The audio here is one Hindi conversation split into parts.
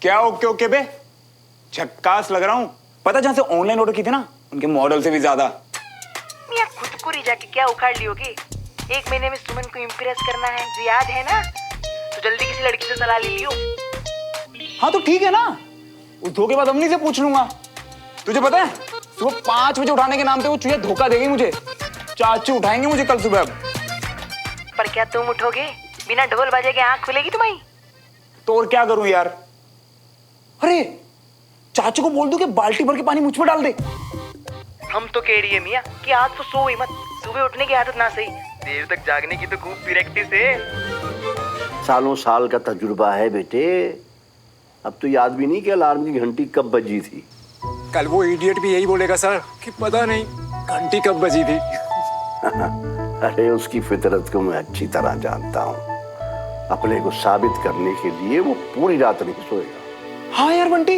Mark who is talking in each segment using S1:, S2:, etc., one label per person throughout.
S1: क्या ओके ओके बे, झक्कास लग रहा हूँ। पता जहाँ से ऑनलाइन ऑर्डर की थी ना, उनके मॉडल से भी ज्यादा।
S2: मियां खुद को जाके क्या उखाड़ लियोगी? 1 महीने में सुमन को इम्प्रेस करना है, जो याद है ना? तो जल्दी किसी लड़की से सलाह ले लियो।
S1: हाँ तो ठीक है ना, उस धोखेबाज अम्मी से पूछ लूंगा। तुझे पता है सुबह 5 बजे उठाने के नाम पे वो चूहे धोखा देगी मुझे। चाचू उठाएंगे मुझे कल सुबह।
S2: पर क्या तुम उठोगे? बिना ढोल बजे के आंख खुलेगी तुम्हारी?
S1: तो और क्या करूं यार? अरे चाचू को बोल दूं कि बाल्टी भर के पानी मुझ पर डाल दे।
S2: हम तो कह रही है मियां कि आज तो सो ही मत, सुबह उठने की आदत ना सही, देर तक जागने की तो खूब प्रैक्टिस है।
S3: सालों साल का तजुर्बा है बेटे। अब तो याद भी नहीं कि अलार्म की घंटी कब बजी थी।
S4: कल वो इडियट भी यही बोलेगा सर कि पता नहीं घंटी कब बजी थी।
S3: अरे उसकी फितरत को मैं अच्छी तरह जानता हूँ। अपने को साबित करने के लिए वो पूरी रात नहीं सोएगा।
S1: हाँ यार बंटी,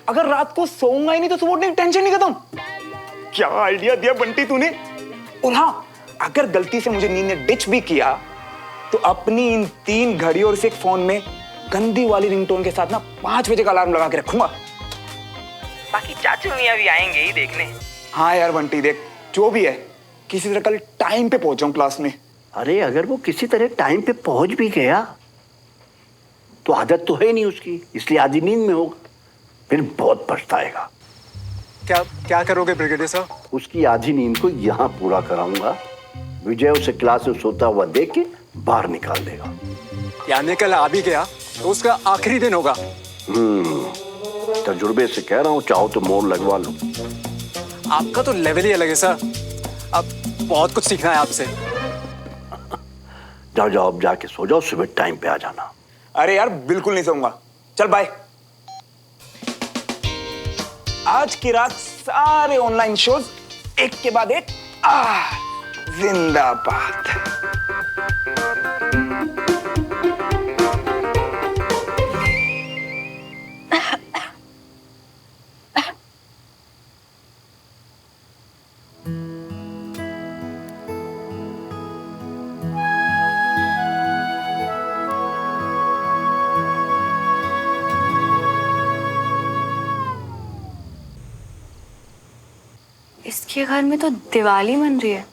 S1: अगर रात को सोऊंगा ही नहीं तो सुबह उठने की टेंशन नहीं खत्म। क्या आइडिया दिया बंटी तूने। और हाँ, अगर गलती से मुझे नींद ने डिच भी किया तो अपनी इन 3 घड़ियों और इस एक फोन में गंदी वाली रिंगटोन के साथ ना 5 बजे का अलार्म लगा के रखूंगा।
S2: बाकी चाचू मियां भी आएंगे ही देखने।
S1: हाँ यार बंटी देख, जो भी है किसी तरह कल टाइम पे पहुंच जाऊं क्लास में।
S3: अरे अगर वो किसी तरह टाइम पे पहुंच भी गया तो आदत तो है नहीं उसकी, इसलिए आधी नींद में होगा, फिर बहुत पछताएगा।
S4: क्या करोगे ब्रिगेडियर साहब?
S3: उसकी आधी नींद को यहाँ पूरा कराऊंगा। विजय उसे क्लास में सोता हुआ देख के बाहर निकाल देगा।
S4: यानी कल आ भी गया तो उसका आखिरी दिन होगा।
S3: तजुर्बे से कह रहा हूँ, चाहो तो मोड़ लगवा लो।
S4: आपका तो लेवल ही अलग है सर, अब बहुत कुछ सीखना है आपसे।
S3: जाओ जाओ, अब जाके सो जाओ, सुबह टाइम पे आ जाना।
S1: अरे यार बिल्कुल नहीं सोऊंगा, चल बाय। आज की रात सारे ऑनलाइन शोज एक के बाद एक जिंदाबाद।
S5: इसके घर में तो दिवाली मन रही है।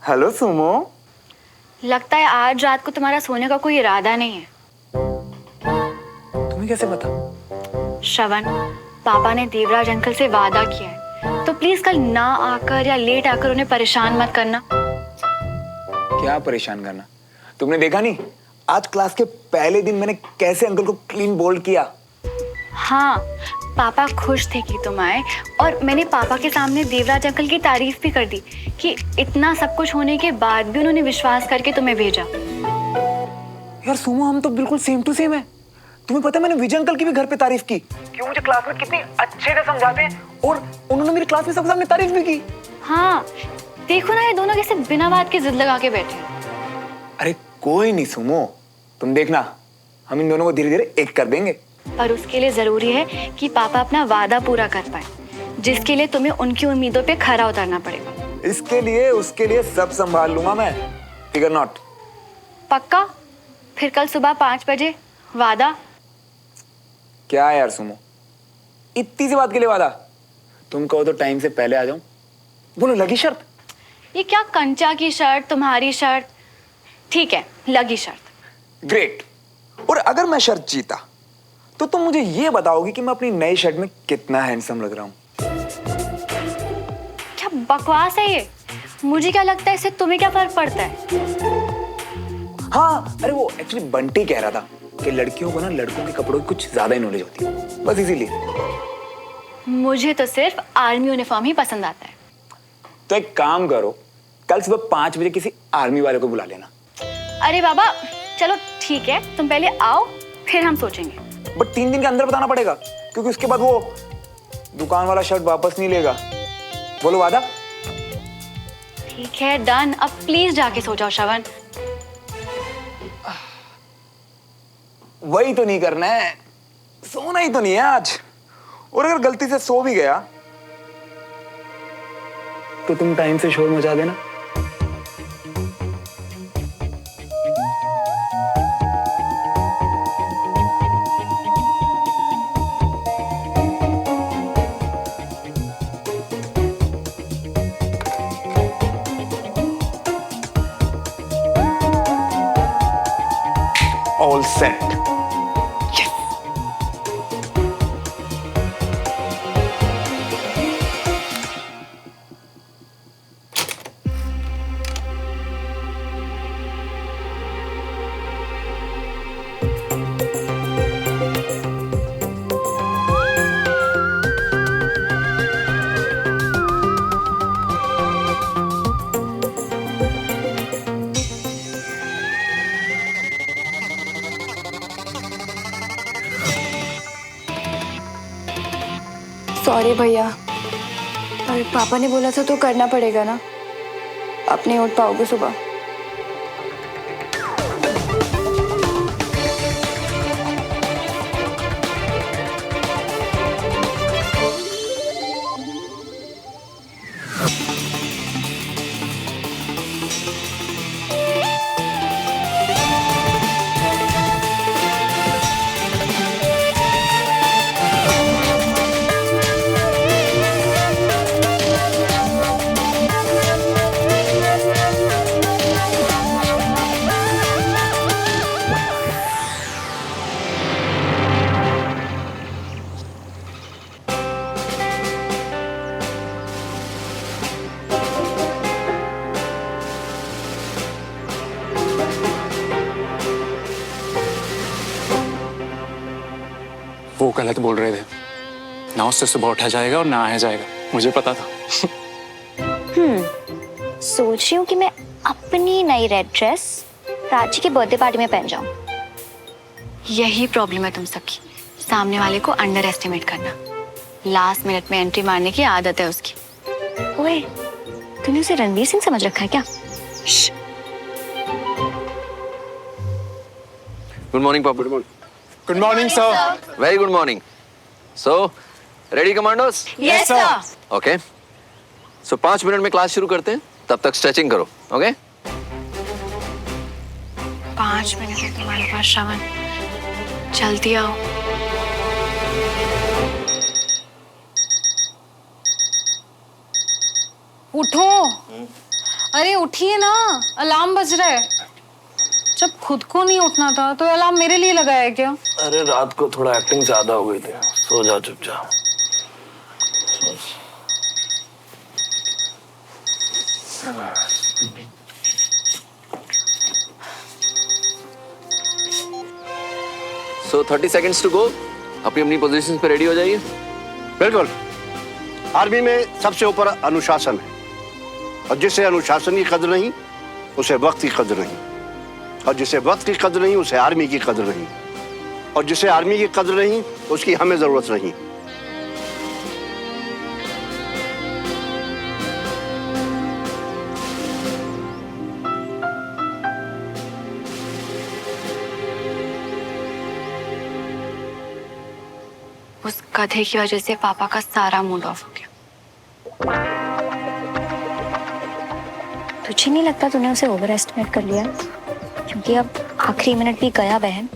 S1: Hello Sumo.
S5: लगता है आज रात को तुम्हारा सोने का कोई इरादा नहीं है।
S1: तुम्हें कैसे पता?
S5: श्रवण, पापा ने देवराज अंकल से वादा किया है, तो प्लीज कल ना आकर या लेट आकर उन्हें परेशान मत करना।
S1: क्या परेशान करना? तुमने देखा नहीं आज क्लास के पहले दिन मैंने कैसे अंकल को क्लीन बोल्ड किया।
S5: हाँ, पापा खुश थे कि तुम आए, और मैंने पापा के सामने देवराज अंकल की तारीफ भी कर दी कि इतना सब कुछ होने के बाद भी उन्होंने विश्वास करके तुम्हें भेजा।
S1: यार सुमो, हम तो बिल्कुल सेम टू सेम है। तुम्हें पता है मैंने विजय अंकल की भी घर पे तारीफ की कि मुझे क्लास में कितनी अच्छे से समझाते हैं, और उन्होंने मेरी क्लास में सबके सामने तारीफ भी की।
S5: हाँ, देखो ना, ये दोनों कैसे बिना बात के जिद लगा के बैठे हैं।
S1: अरे कोई नहीं सुमो, तुम देखना हम इन दोनों को धीरे धीरे एक कर देंगे।
S5: पर उसके लिए जरूरी है कि पापा अपना वादा पूरा कर पाए, जिसके लिए तुम्हें उनकी उम्मीदों पे खरा उतरना पड़ेगा।
S1: इसके लिए उसके लिए सब संभाल लूंगा मैं, फिकर नॉट।
S5: पक्का? फिर कल सुबह 5 बजे वादा?
S1: क्या यार सुमो, इतनी सी बात के लिए वादा? तुम कहो तो टाइम से पहले आ जाऊं। बोलो लगी शर्त?
S5: ये क्या कंचा की शर्त, तुम्हारी शर्त? ठीक है, लगी शर्त।
S1: ग्रेट। और अगर मैं शर्त जीता तो तुम मुझे ये बताओगी कि मैं अपनी नई शर्ट में कितना हैंडसम लग रहा हूं।
S5: क्या बकवास है ये? मुझे क्या लगता है इससे तुम्हें क्या फर्क पड़ता है?
S1: हाँ, अरे वो एक्चुअली बंटी कह रहा था कि लड़कियों को ना लड़कों के कपड़ों की कुछ ज्यादा ही नॉलेज होती है, बस इसीलिए।
S5: मुझे तो सिर्फ आर्मी यूनिफॉर्म ही पसंद आता है।
S1: तो एक काम करो, कल सुबह 5 बजे किसी आर्मी वाले को बुला लेना।
S5: अरे बाबा, चलो ठीक है, तुम पहले आओ, फिर हम सोचेंगे।
S1: बट 3 दिन के अंदर बताना पड़ेगा, क्योंकि उसके बाद वो दुकान वाला शर्ट वापस नहीं लेगा। बोलो वादा?
S5: ठीक है, डन। अब प्लीज जाके सो जाओ श्रवण।
S1: वही तो नहीं करना है, सोना ही तो नहीं है आज। और अगर गलती से सो भी गया तो तुम टाइम से शोर मचा देना। All set. Yes.
S6: सॉरी भैया, पर पापा ने बोला था तो करना पड़ेगा ना। आप नहीं उठ पाओगे सुबह।
S4: वो गलत बोल रहे थे ना, उससे सुबह उठा जाएगा और ना आया जाएगा, मुझे पता था।
S7: सोच रही हूँ कि मैं अपनी नई रेड ड्रेस प्राची के बर्थडे पार्टी में पहन जाऊं।
S5: यही प्रॉब्लम है तुम सबकी, सामने वाले को अंडर एस्टिमेट करना। लास्ट मिनट में एंट्री मारने की आदत है उसकी।
S7: ओए, तूने उसे रणवीर सिंह समझ रखा है क्या?
S8: गुड मॉर्निंग पापा।
S4: Good morning sir.
S8: Very good morning. So ready commandos?
S5: Yes sir.
S8: Okay, so 5 minute में क्लास शुरू करते हैं, तब तक स्ट्रेचिंग करो। ओके
S5: 5 मिनट है तुम्हारे पास श्रवण, जल्दी आओ।
S9: उठो, अरे उठिए ना, अलार्म बज रहा है। जब खुद को नहीं उठना था तो अलार्म मेरे लिए लगाया क्या?
S10: अरे रात को थोड़ा एक्टिंग ज्यादा हो गई थी, सो जा चुपचाप।
S8: सो 30 सेकेंड्स टू गो। अपनी अपनी पोजीशन पे रेडी हो जाइए।
S3: बिल्कुल। आर्मी में सबसे ऊपर अनुशासन है, और जिसे अनुशासन की कदर नहीं उसे वक्त की कदर नहीं, और जिसे वक्त की कदर नहीं उसे आर्मी की कदर नहीं, और जिसे आर्मी की कदर नहीं उसकी हमें जरूरत नहीं।
S5: उस गधे की वजह से पापा का सारा मूड ऑफ हो गया।
S7: तुझे नहीं लगता तूने उसे ओवर एस्टिमेट कर लिया? क्योंकि अब आखिरी मिनट भी गया बहन,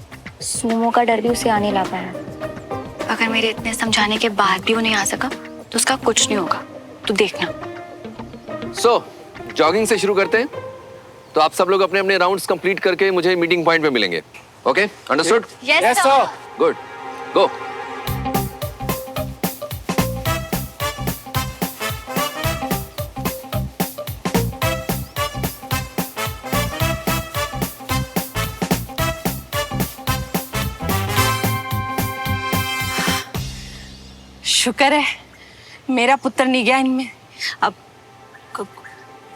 S7: सुमो का डर भी उसे आने ला पाया।
S5: अगर मेरे इतने समझाने के बाद भी वो नहीं आ सका तो उसका कुछ नहीं होगा, तू देखना।
S8: सो जॉगिंग से शुरू करते हैं। तो आप सब लोग अपने अपने राउंड्स कंप्लीट करके मुझे मीटिंग पॉइंट पे मिलेंगे। Okay, understood?
S5: Yes sir.
S8: Good, go.
S9: शुक्र है मेरा पुत्र नहीं गया इनमें। अब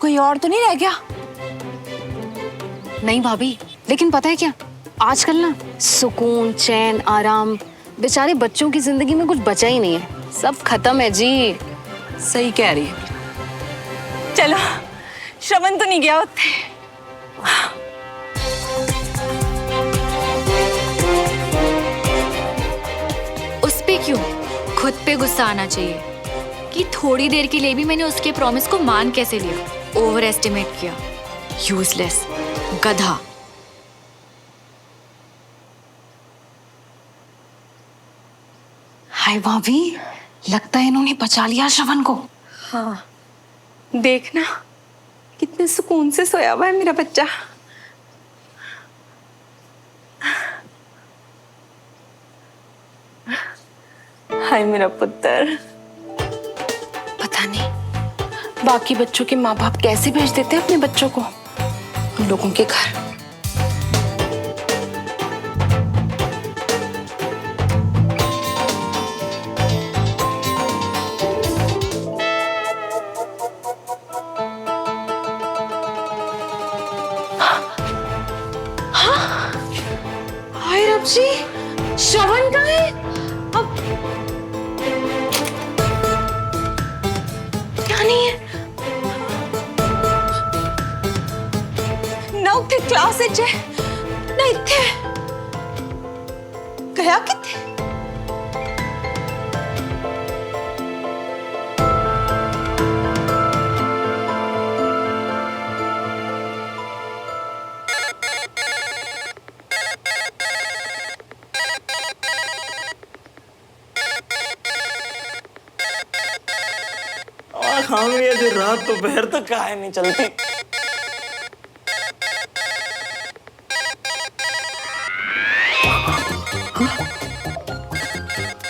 S9: कोई और तो नहीं रह गया?
S11: नहीं भाभी, लेकिन पता है क्या, आजकल ना सुकून, चैन, आराम बेचारे बच्चों की जिंदगी में कुछ बचा ही नहीं है, सब खत्म है जी।
S9: सही कह रही है। चलो, श्रवण तो नहीं गया होते।
S5: पे गुस्सा आना चाहिए कि थोड़ी देर के लिए भी मैंने उसके प्रॉमिस को मान कैसे लिया, ओवर एस्टिमेट किया। यूजलेस गधा।
S11: हाय भाभी, लगता है इन्होंने बचा लिया श्रवण को।
S6: हाँ, देखना कितने सुकून से सोया हुआ है मेरा बच्चा। हाय मेरा पुत्र। पता नहीं बाकी बच्चों के माँ बाप कैसे भेज देते हैं अपने बच्चों को हम लोगों के घर।
S11: हाय रब जी, श्रवण कहाँ है? अब क्या नहीं है?
S6: ना उठे क्लास च ना इत्थे गया किथे।
S10: हाँ भैया, जो रात दोपहर तक काहे नहीं चलती।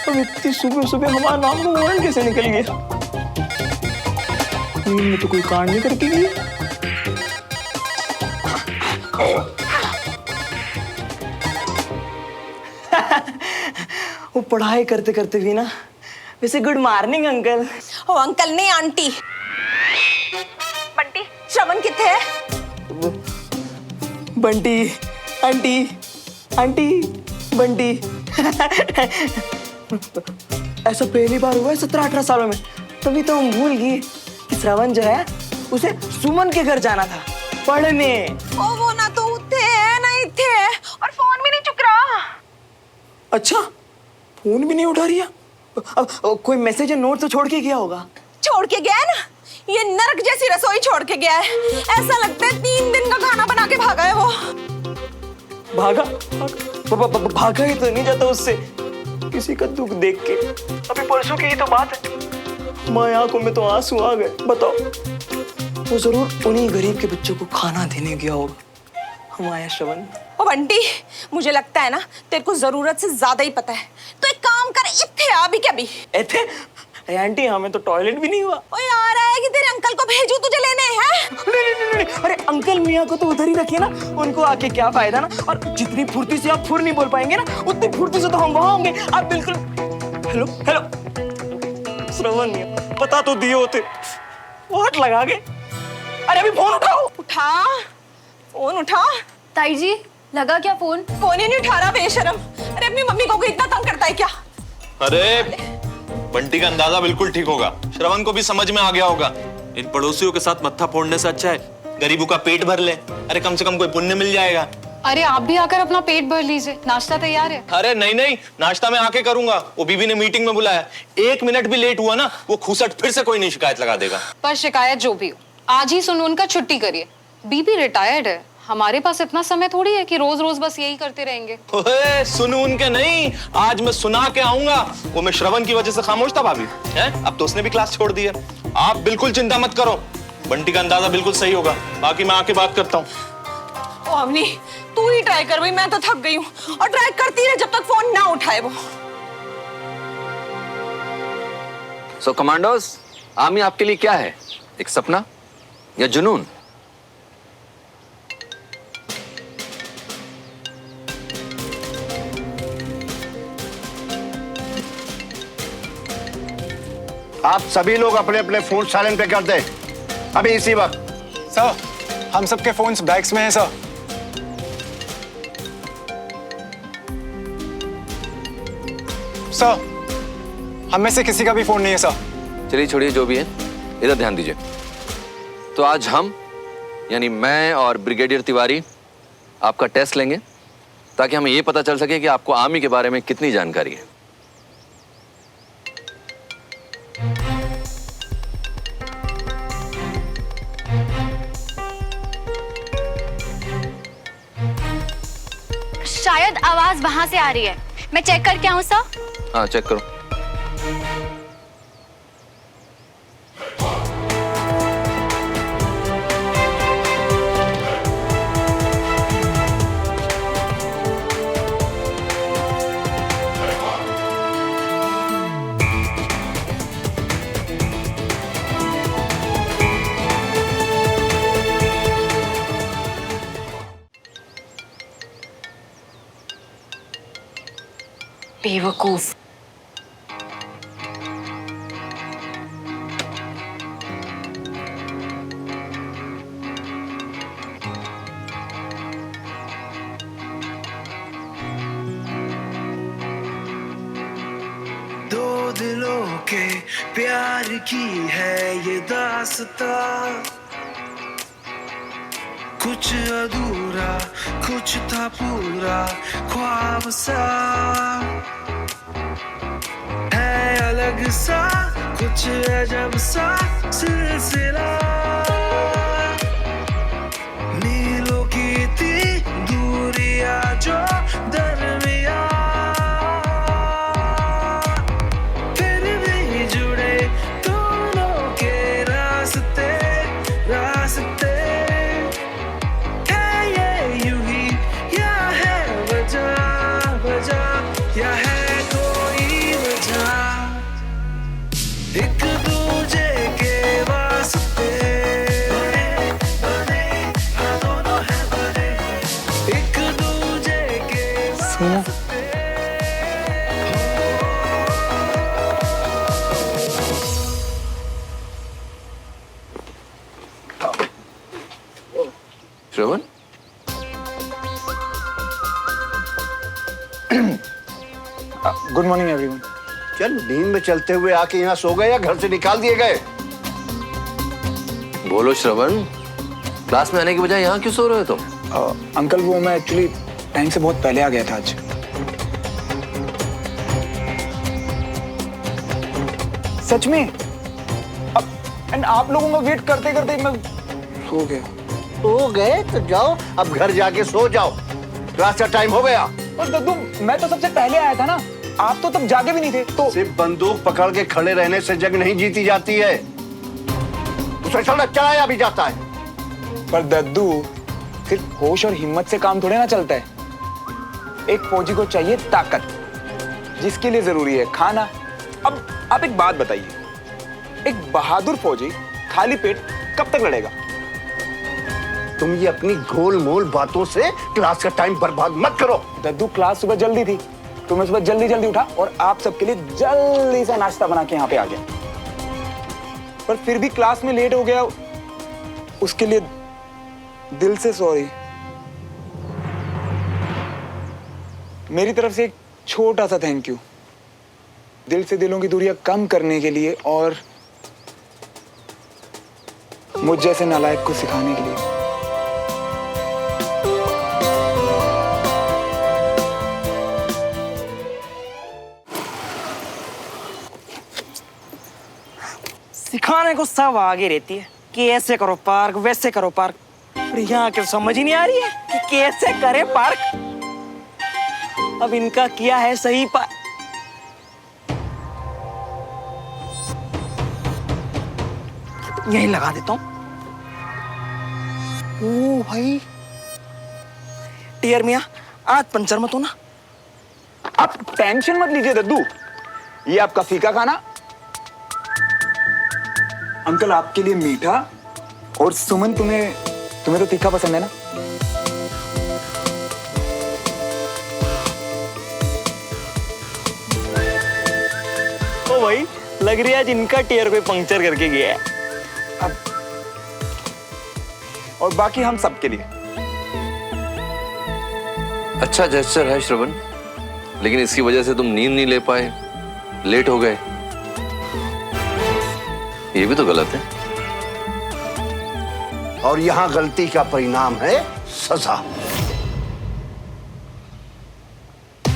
S10: अब इतनी सुबह सुबह हमारा नाम का मोबाइल कैसे निकल गया? नींद में तो कोई कांड नहीं करके गई। वो पढ़ाई करते करते भी ना। वैसे गुड मॉर्निंग अंकल।
S6: ओ अंकल नहीं आंटी। बंटी, श्रवण किथे है?
S10: Bunty, aunty, aunty, Bunty. ऐसा पहली बार हुआ है 17-18 सालों में। तभी तो हम भूल गए कि श्रवण जो है उसे सुमन के घर जाना था पढ़ने।
S6: ओ वो ना तो उठे है ना इथे है, और फोन भी नहीं चुक रहा।
S10: अच्छा, फोन भी नहीं उठा रही है? कोई मैसेज या नोट तो छोड़ के गया होगा।
S6: छोड़ के गया है ना, ये नरक जैसी रसोई छोड़ के गया है। ऐसा लगता है 3 दिन का खाना बना के भागा है वो।
S10: भागा? भागा ही तो नहीं जाता उससे किसी का दुख देख के। अभी परसों की ही तो बात है, माँ आंखों में तो आंसू आ गए। बताओ, वो जरूर उन्हीं गरीब के बच्चों को खाना देने गया होगा हमारा श्रवण।
S6: ओ बंटी, मुझे लगता है ना तेरे को जरूरत से ज्यादा ही पता है। तो एक काम कर, इत्थे आ भी क्या भी।
S10: एथे? आंटी, हमें तो टॉयलेट भी नहीं हुआ।
S6: ओए आ रहा है कि तेरे अंकल को भेजूं तुझे लेने हैं?
S10: नहीं, अरे अंकल मियाँ को तो उधर ही रखिए ना, उनको आके क्या फायदा ना। और जितनी फुर्ती से आप फुर नहीं बोल पाएंगे ना, उतनी फुर्ती से तो हम वहां होंगे। आप बिल्कुल। हेलो हेलो श्रवण मियाँ, पता तो दिए होते, वाट लगा के। अरे अभी फोन उठाओ।
S6: उठा फोन, उठा।
S5: ताई जी, लगा क्या फोन?
S6: फोन ही नहीं उठा रहा बेशरम। अरे अपनी मम्मी को इतना तंग करता है क्या?
S12: अरे बंटी का अंदाजा बिल्कुल ठीक होगा, श्रवण को भी समझ में आ गया होगा। इन पड़ोसियों के साथ मत्था फोड़ने से अच्छा है गरीबों का पेट भर ले। अरे कम से कम कोई पुण्य मिल जाएगा।
S9: अरे आप भी आकर अपना पेट भर लीजिए, नाश्ता तैयार है।
S12: अरे नहीं नहीं, नाश्ता मैं आके करूंगा। वो बीबी ने मीटिंग में बुलाया, 1 मिनट भी लेट हुआ ना, वो खूसट फिर से कोई नहीं शिकायत लगा देगा।
S9: पर शिकायत जो भी हो, आज ही सुन उनका छुट्टी करिए। बीबी रिटायर्ड है, हमारे पास इतना समय थोड़ी है कि रोज रोज बस यही करते रहेंगे।
S12: ओए सुनू उनके नहीं, आज मैं सुना के आऊंगा। वो मैं श्रवण की वजह से खामोश था भाभी, हैं? अब तो उसने भी क्लास छोड़ दी है। आप बिल्कुल चिंता मत करो, बंटी का अंदाजा बिल्कुल सही होगा। बाकी मैं आके बात करता हूँ।
S6: ओ अवनी, तू ही ट्राई कर भाई, मैं तो थक गई हूँ। और ट्राई करती रहे जब तक फोन ना उठाए वो।
S8: सो कमांडोज, आर्मी आपके लिए क्या है? एक सपना या जुनून?
S3: आप सभी लोग अपने अपने फोन साइलेंट पे कर दें अभी इसी वक्त।
S4: सर, हम सबके फोन्स बैग्स में हैं सर। सर, हम में से किसी का भी फोन नहीं है सर।
S8: चलिए छोड़िए जो भी है, इधर ध्यान दीजिए। तो आज हम यानी मैं और ब्रिगेडियर तिवारी आपका टेस्ट लेंगे ताकि हमें ये पता चल सके कि आपको आर्मी के बारे में कितनी जानकारी है।
S5: शायद आवाज वहां से आ रही है। मैं चेक करके आऊं सर?
S8: हाँ चेक करो।
S6: बेवकूफ।
S13: दो दिलों के प्यार की है ये दास्तां, कुछ अधूरा कुछ था पूरा ख्वाब सा, है अलग सा कुछ अजब सा सिलसिला, मीलों की थी दूरियां जो दरमिया, फिर भी जुड़े दोनों के रास्ते रास्ते, या है कोई वजह, एक दूजे के वास्ते बने बने हाँ दोनों है बने, एक दूजे के वास्ते।
S8: श्रवण,
S1: गुड मॉर्निंग एवरीवन।
S3: चल नींद में चलते हुए आके यहाँ सो गए या घर से निकाल दिए गए?
S8: बोलो श्रवण, क्लास में आने के बजाय यहाँ क्यों सो रहे हो तुम?
S1: अंकल वो मैं एक्चुअली टाइम से बहुत पहले आ गया था आज। सच में एंड आप लोगों का वेट करते करते मैं सो गया।
S3: सो गए तो जाओ अब घर जाके सो जाओ, क्लास का टाइम हो गया।
S1: और दद्दू मैं तो सबसे पहले आया था ना, आप तो तब जागे भी नहीं थे। तो
S3: सिर्फ बंदूक पकड़ के खड़े रहने से जंग नहीं जीती जाती है, उसे चलाया भी जाता है।
S1: पर दद्दू सिर्फ होश और हिम्मत से काम थोड़े ना चलता है। एक फौजी को चाहिए ताकत, जिसके लिए जरूरी है खाना। अब आप एक बात बताइए, एक बहादुर फौजी खाली पेट कब तक लड़ेगा?
S3: तुम ये अपनी गोल-मोल बातों से क्लास का टाइम बर्बाद मत करो।
S1: दद्दू क्लास सुबह जल्दी थी तो मैं सुबह जल्दी जल्दी उठा और आप सबके लिए जल्दी सा नाश्ता बना के यहाँ पे आ गया, पर फिर भी क्लास में लेट हो गया, उसके लिए दिल से सॉरी। मेरी तरफ से एक छोटा सा थैंक यू, दिल से दिलों की दूरियां कम करने के लिए और मुझ जैसे नालायक को सिखाने के लिए।
S10: सिखाने को सब आगे रहती है कि ऐसे करो पार्क, वैसे करो पार्क, पर यहाँ के समझ ही नहीं आ रही है कि कैसे करें पार्क। अब इनका किया है सही पार्क, यही लगा देता हूँ। ओ भाई टियर मियाँ, आज पंचर मत होना।
S1: आप टेंशन मत लीजिए दद्दू, ये आपका फीका खाना अंकल आपके लिए मीठा, और सुमन तुम्हें तो तीखा पसंद है ना?
S10: ओ भाई लग रही है आज इनका टियर कोई पंक्चर करके गया है।
S1: अब और बाकी हम सबके लिए।
S8: अच्छा जेस्चर है श्रवण, लेकिन इसकी वजह से तुम नींद नहीं ले पाए, लेट हो गए, ये भी तो गलत है।
S3: और यहाँ गलती का परिणाम है सजा।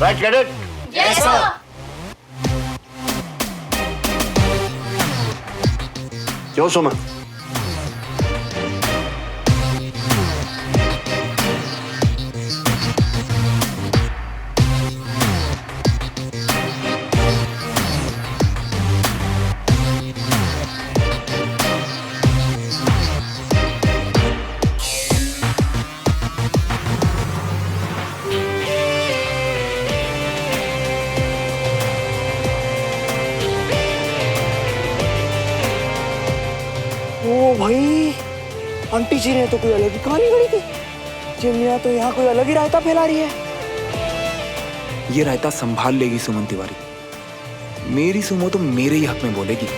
S3: Right cadet?
S5: Yes sir.
S3: क्यों सुमन?
S1: बंटी जी ने तो कोई अलग ही कहानी गढ़ी थी। चिमनिया तो यहाँ कोई अलग ही रायता फैला रही है। ये रायता संभाल लेगी सुमन तिवारी। मेरी सुमो तो मेरे ही हक में बोलेगी।